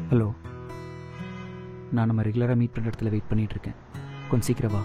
Hello, நான் நம்ம ரெகுலராக மீட் பண்ணுற இடத்துல வெயிட் பண்ணிகிட்ருக்கேன். கொஞ்சம் சீக்கிரம் வா.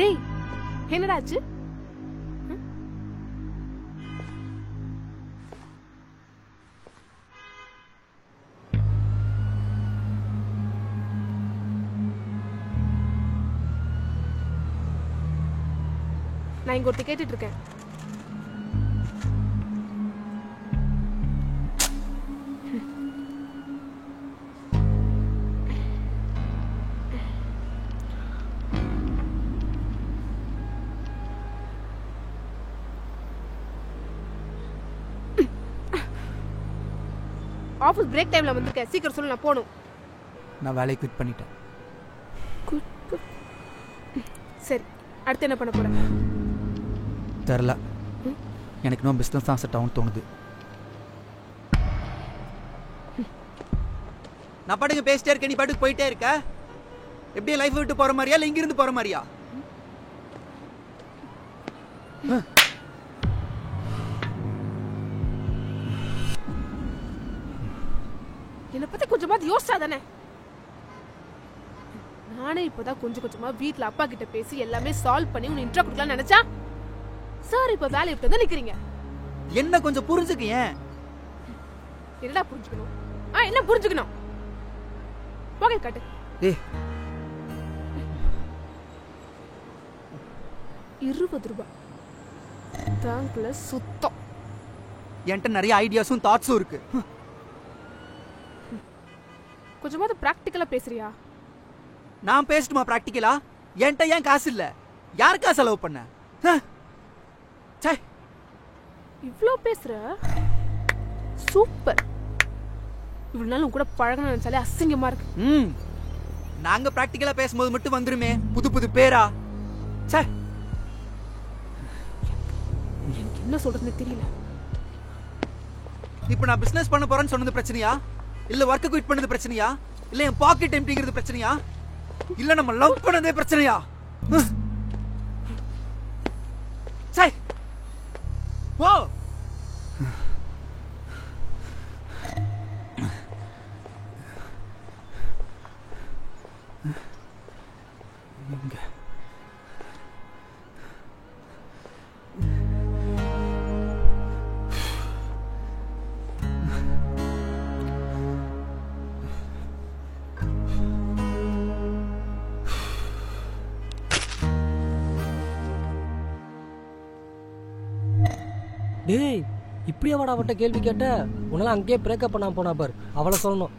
டேய், என்னடா ஆச்சு? நான் இங்க ஒருத்தி கேட்டுட்டு இருக்கேன். ஆஃபீஸ் பிரேக் டைம்ல வந்திருக்கேன், சீக்கிரம் சொல்லு, நான் போகணும். நான் வேலையை குவிட் பண்ணிட்டேன். சரி, அடுத்து என்ன பண்ண போறேன்? தெரில, எனக்கு இன்னும் பிஸ்னஸ் தான் செட் ஆகும்னு தோணுது. நான் பாட்டுக்கு பேசிட்டே இருக்கேன், நீ பாட்டுக்கு போயிட்டே இருக்க. எப்படி லைஃப் விட்டு போற மாதிரியா இல்லை இங்கிருந்து போற மாதிரியா? என்னை பத்தி கொஞ்சமாவது யோசிச்சா தானே? நானே இப்பதான் கொஞ்சம் கொஞ்சமா வீட்டுல அப்பா கிட்ட பேசி எல்லாமே சால்வ் பண்ணி உன்னை இன்ட்ரோ கொடுக்கலாம்னு நினைச்சா, சார் இப்ப வேலையை விட்டு வந்து நிக்கிறீங்க. என்ன கொஞ்சம் புரிஞ்சுக்க. ஏன் என்னடா புரிஞ்சுக்கணும்? என்ன புரிஞ்சுக்கணும்? போக காட்டு. ஏய், 20 ரூபாய் தாங்கல சுத்தம். என்கிட்ட நிறைய ஐடியாஸும் தாட்ஸும் இருக்கு. கொஞ்சமாவது பிராக்டிக்கலா பேசுறியா? நான் பேசட்டுமா பிராக்டிக்கலா? என்கிட்ட ஏன் காசு இல்ல? யாருக்கா செலவு பண்ண? இவ்ளோ பேசுற? சூப்பர். இவ்வளவு நாள் உன் கூட பழகணும் நினைச்சாலே அசிங்கமா இருக்கு. நாங்க பிராக்டிக்கலா பேசும்போது மட்டும் வந்துருமே புது புது பேரா. எனக்கு என்ன சொல்றதுன்னு தெரியல. இப்ப நான் பிசினஸ் பண்ண போறேன்னு சொன்னது பிரச்சனையா? இல்ல ஒர்க் குவிட் பண்ணது பிரச்சனையா? இல்ல என் பாக்கெட் எம்டிங்கிறது பிரச்சனையா? இல்ல நம்ம லவ் பண்ணதே பிரச்சனையா? போ. டேய், இப்படியே வாடா அவட்ட கேள்வி கேட்ட? உன்னால அங்கேயே பிரேக்கப் பண்ண போனா பார், அவளை சொல்லணும்.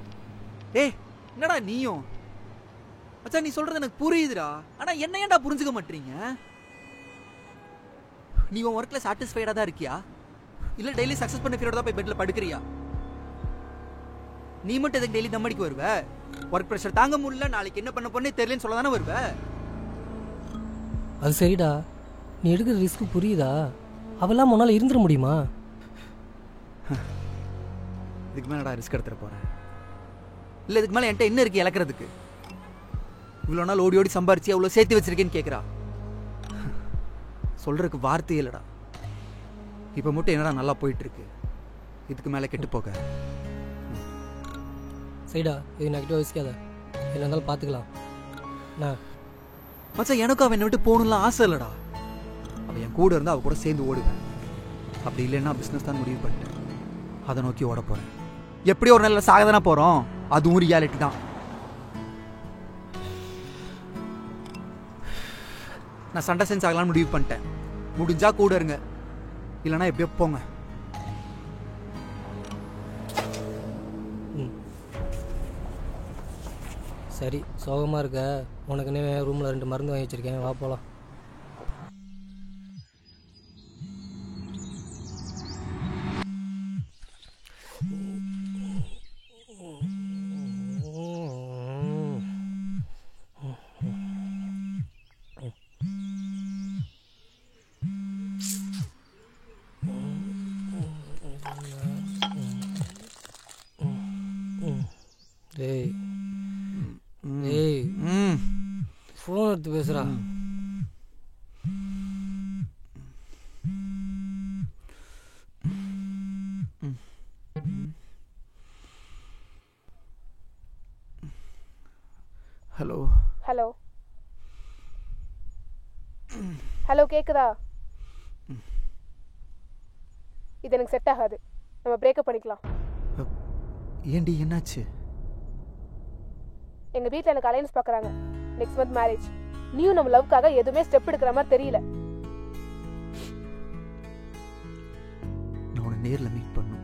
ஏய், என்னடா நீயும்? மச்சான், நீ சொல்றது எனக்கு புரியுதுடா. ஆனா என்ன ஏன்டா புரிஞ்சுக்க மாட்டீங்க? நீ உன் ஒர்க்ல சாட்டிஸ்ஃபைடா தான் இருக்கியா? இல்ல டெய்லி சக்சஸ் பண்ண ஃபீரோட தான் போய் பெட்ல படுக்கிறியா? நீ மட்டும் எதுக்கு டெய்லி தம்மடிக்கு வருவ? ஒர்க் ப்ரெஷர் தாங்க முடியல, நாளைக்கு என்ன பண்ண போறேன்னு தெரியலன்னு சொல்ல தானே வருவ? அது சரிடா, நீ எடுக்கிற ரிஸ்க் புரியுதா? அவெல்லாம் முன்னால இருந்துட முடியுமா? இதுக்கு மேலடா ரிஸ்க் எடுத்துட போறேன்? இல்ல இதுக்கு மேல என்கிட்ட என்ன இருக்கு இழக்கிறதுக்கு? இவ்வளவு நாள் ஓடி ஓடி சம்பாரிச்சு அவ்வளவு சேர்த்து வச்சிருக்கேன்னு கேக்குறா. சொல்றதுக்கு வார்த்தையே இல்லடா. இப்ப மட்டும் என்னடா நல்லா போயிட்டு இருக்கு, இதுக்கு மேல கெட்டு போக. சரிடா, இது நெகட்டிவ் யோசிக்காத, என்ன இருந்தாலும் பாத்துக்கலாம். மச்சான், எனக்கும் அவன் என்னை விட்டு போகணும்லாம் ஆசை இல்லடா. அவன் என் கூட இருந்தா அவ கூட சேர்ந்து ஓடுவேன். அப்படி இல்லைன்னா பிசினஸ் தான் முடிவு பண்ணிட்டேன். அதை நோக்கி ஓட போறேன். எப்படி ஒரு நல்ல சாகதானா போறோம், அதுவும் ரியாலிட்டி தான். நான் சண்டை செஞ்சு ஆகலாம்னு முடிவு பண்ணிட்டேன். முடிஞ்சா கூட இருங்க, இல்லைன்னா எப்படியோ போங்க. சரி, சோகமா இருக்க, உனக்குன்னே ரூம்ல 2 மருந்து வாங்கி வச்சிருக்கேன், வா போலாம். ஃபோன் எடுத்து பேசுறா. ஹலோ ஹலோ ஹலோ, கேக்குதா? இது எனக்கு செட் ஆகாது. நம்ம பிரேக்கப் பண்ணிக்கலாம். ஏண்டி என்னாச்சு? எங்க வீட்ல எனக்கு அலைன்ஸ் பாக்குறாங்க. Next month marriage. நீயும் நம்ம லவ்க்காக எதுவுமே ஸ்டெப் எடுக்கிற மாதிரி தெரியல. நான் உன்னை நேர்ல மீட் பண்ணும்.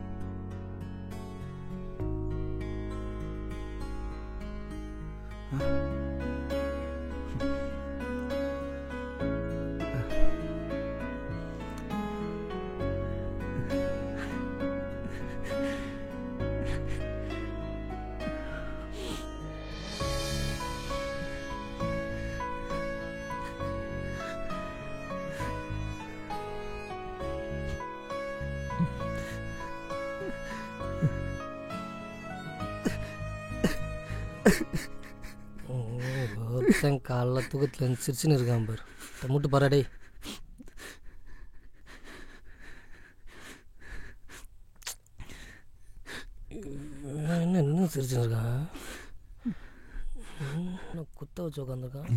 ஒருத்தன் காலைல தூக்கத்தில் சிரிச்சுன்னு இருக்கான் பாரு. மூட்டு பாராடே. என்ன இன்னும் சிரிச்சுன்னு இருக்கான்? குத்த வச்சு உட்காந்துருக்கான்.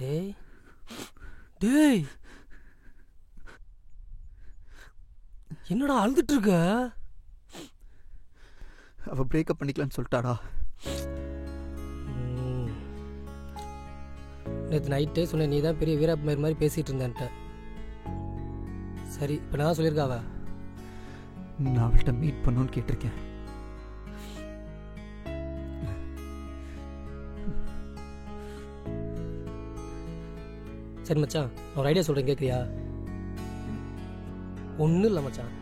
டேய் டேய், என்னடா அழுதுட்டு இருக்க? அவ பிரேக்கப் பண்ணிக்கலான்னு சொல்லிட்டாடா. நேற்று நைட்டே சொன்னேன், நீ தான் பெரிய வீராப்மேர் மாதிரி பேசிகிட்டு இருந்தேன்ட்ட. சரி, இப்போ நான் சொல்லியிருக்காவ. நான் அவள்கிட்ட மீட் பண்ணணும்னு கேட்டிருக்கேன். சரி மச்சான், நான் ஒரு ஐடியா சொல்கிறேன், கேட்குறியா? ஒன்றும் இல்லை மச்சான்.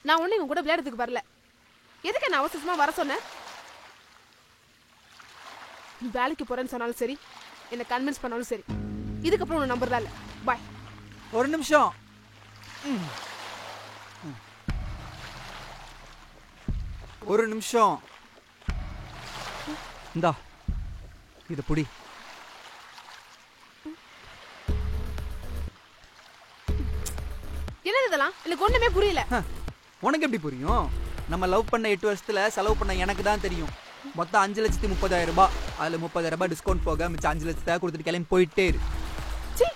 நான் ஒண்ணு இவன் கூட விளையாடுறதுக்கு வரல. எதுக்கு என்ன அவசரமா வர சொன்னேன்? நீ வேலைக்கு போறேன்னு சொன்னாலும் சரி, என்ன கன்வின்ஸ் பண்ணாலும் சரி, இதுக்கப்புறம் உன்னை நம்புறதா இல்ல. பாய். ஒரு நிமிஷம். ஒரு நிமிஷம். இந்தா இத புடி. என்னது இதெல்லாம்? எனக்கு ஒண்ணுமே புரியல. உனக்கு எப்படி புரியும்? நம்ம லவ் பண்ண 8 வருஷத்துல செலவு பண்ண எனக்கு தான் தெரியும். மொத்தம் 5,30,000 ரூபாய். அதுல 30,000 ரூபாய் டிஸ்கவுண்ட் போக மிச்சம் 5 லட்சத்தை கொடுத்துட்டு கிளம்பி போயிட்டே இரு. சீ,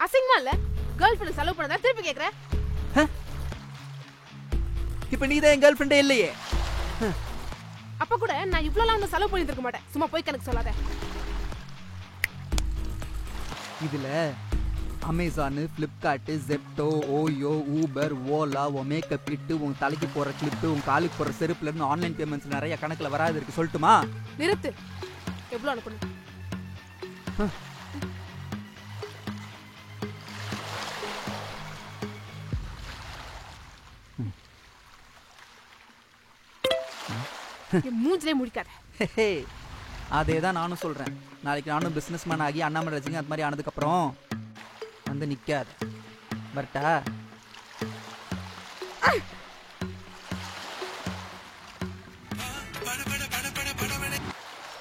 அசிங்கமா இல்ல? கேர்ள் ஃப்ரெண்ட் செலவு பண்ணதா திருப்பி கேக்குற? இப்ப நீ தான் என் கேர்ள் ஃப்ரெண்டே இல்லையே. அப்ப கூட நான் இவ்வளவுலாம் ஒன்னும் செலவு பண்ணிட்டு இருக்க மாட்டேன். சும்மா போய் கணக்கு சொல்லாத. இதுல Amazon, Flipkart, Zepto, OYO, Uber, Ola, உன் மேக்கப் கிட்டு, உன் தலைக்கு போற கிளிப்பு, உன் காலுக்கு போற செருப்புல இருந்து ஆன்லைன் பேமெண்ட்ஸ் நிறைய கணக்குல வராது இருக்கு. சொல்லட்டுமா? நிறுத்து. எவ்வளவு அனுப்பணும்? மூஞ்சிலே முடிக்காத. அதே தான் நானும் சொல்றேன். நாளைக்கு நானும் பிசினஸ் மேன் ஆகி அண்ணாமலை ரஜினி அது மாதிரி ஆனதுக்கு அப்புறம் வந்து நிக்காது. பர்ட்டா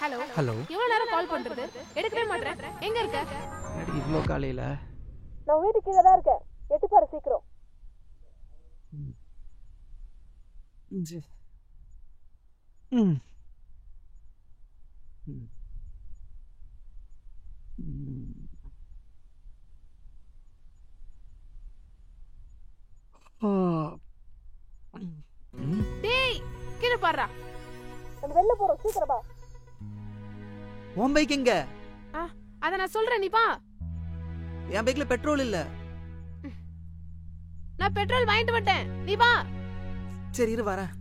ஹலோ ஹலோ. இவ்வளவு நேரம் கால் பண்றது எடுக்கவே மாட்டேன். எங்க இருக்க? இவ்வளோ காலையில நான் வீட்டுக்கு கீழே தான் இருக்கேன். எட்டி பாரு சீக்கிரம். டேய், கீழே பாருடா. நம்ம வெளில போறோம், சீக்கிரம் வா. உன் பைக் எங்க? அத நான் சொல்றேன், நீ வா. என் பைக்ல பெட்ரோல் இல்ல. நான் பெட்ரோல் வாங்கிட்டு வந்துட்டேன், நீ வா. சரி இரு வரேன்.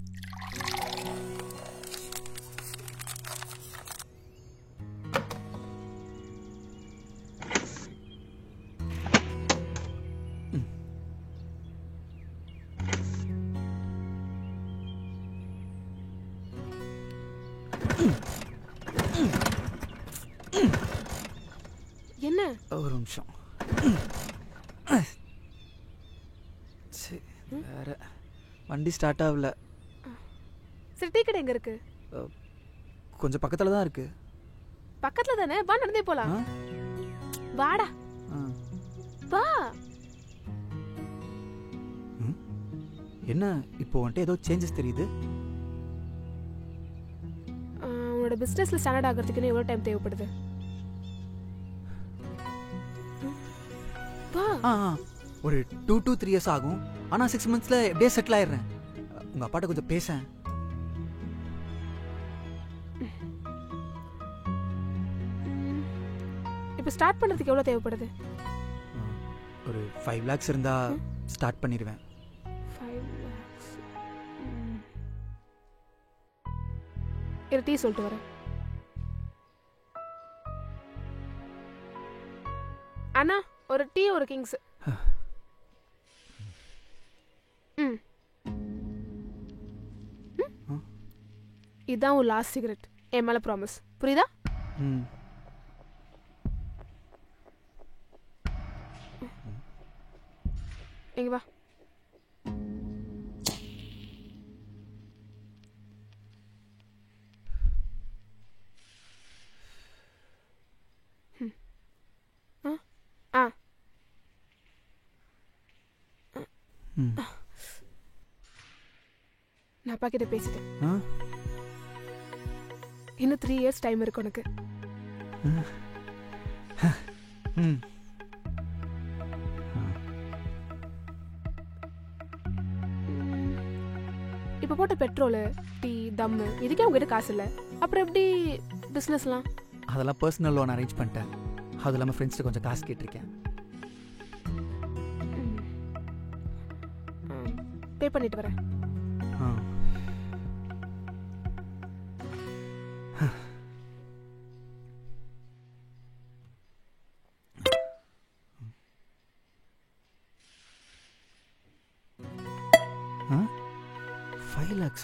என்ன ஒரு நிமிஷம். சரி, வேற வண்டி ஸ்டார்ட் ஆகல. சரி, டீ கடை எங்க இருக்கு? கொஞ்சம் பக்கத்தில் தான் இருக்கு. பக்கத்துல தானே, வா நடந்தே போலாம். வாடா வா. என்ன இப்போ வந்துட்டு ஏதோ சேஞ்சஸ் தெரியுது? உன்னோட பிசினஸ்ல ஸ்டாண்டர்ட் ஆகிறதுக்கு எவ்வளவு டைம் தேவைப்படுது? வா. ஒரு 2 to 3 years ஆகும். ஆனா 6 monthsல எப்படியே செட்டில் ஆயிடுறேன். உங்க அப்பாட்ட கொஞ்சம் பேசேன். இப்போ ஸ்டார்ட் பண்றதுக்கு எவ்வளவு தேவைப்படுது? ஒரு 5 lakhs இருந்தா ஸ்டார்ட் பண்ணிடுவேன். 5 lakhs. இரு, டீ சொல்லிட்டு வரேன். அண்ணா, ஒரு டீ ஒரு கிங்ஸ். இதான் உன் லாஸ்ட் சிகரெட். என் மேல ப்ராமிஸ், புரியுதா? இங்க வா. நான் அப்பா கிட்ட பேசிட்டேன். இன்னும் 3 years டைம் இருக்கு உனக்கு. இப்ப போட்ட பெட்ரோல், டீ, தம்மு இதுக்கே உங்ககிட்ட காசு இல்ல. அப்புறம் எப்படி பிசினஸ்லாம்? அதெல்லாம் பர்சனல் லோன் அரேஞ்ச் பண்ணிட்டேன். அது இல்லாமல் ஃப்ரெண்ட்ஸ்ட்டு கொஞ்சம் காசு கேட்டிருக்கேன். பே பண்ணிட்டு வரேன். ஆ 5 lakhs.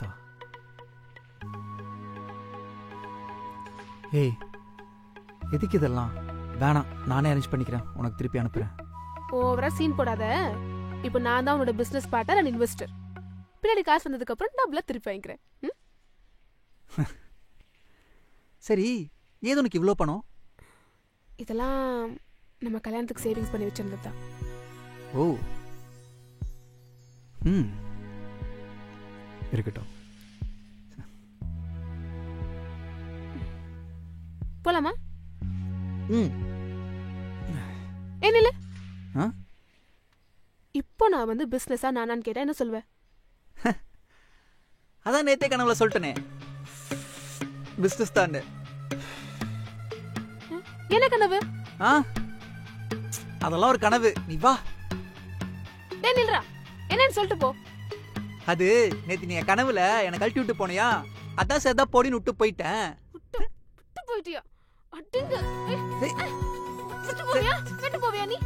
ஏய், எதுக்கு இதெல்லாம்? வேணாம், நானே அரேஞ்ச் பண்ணிக்கிறேன். உனக்கு திருப்பி அனுப்புறேன். ஓவரா சீன் போடாத. இப்போ நான் தான் உன்னோட பிசினஸ் பார்ட்னர் அண்ட் இன்வெஸ்டர். பின்னாடி காசு வந்ததுக்கு அப்புறம் டபுளா திருப்பி வாங்கிக்கிறேன். சரி, ஏது உனக்கு இவ்வளோ பணம்? இதெல்லாம் நம்ம கல்யாணத்துக்கு சேவிங்ஸ் பண்ணி வச்சிருந்தது தான். ஓ, இருக்கட்டும். போலாமா? என்ன இப்போ நான் வந்து பிசினஸா நானான்னு கேட்டா என்ன சொல்வேன்? அதான் நேத்தே கனவுல சொல்லிட்டேனே, பிசினஸ் தான். என்ன கனவு? அதெல்லாம் ஒரு கனவு. நீ வா. டேய் நில்றா, என்னன்னு சொல்லிட்டு போ. அது நேத்து நீ கனவுல எனக்கு கழட்டி விட்டு போனியா, அதான் சேதா போடின்னு விட்டு போயிட்டேன். விட்டு போயிட்டியா? அடிங்க. விட்டு போவியா? விட்டு போவியா நீ?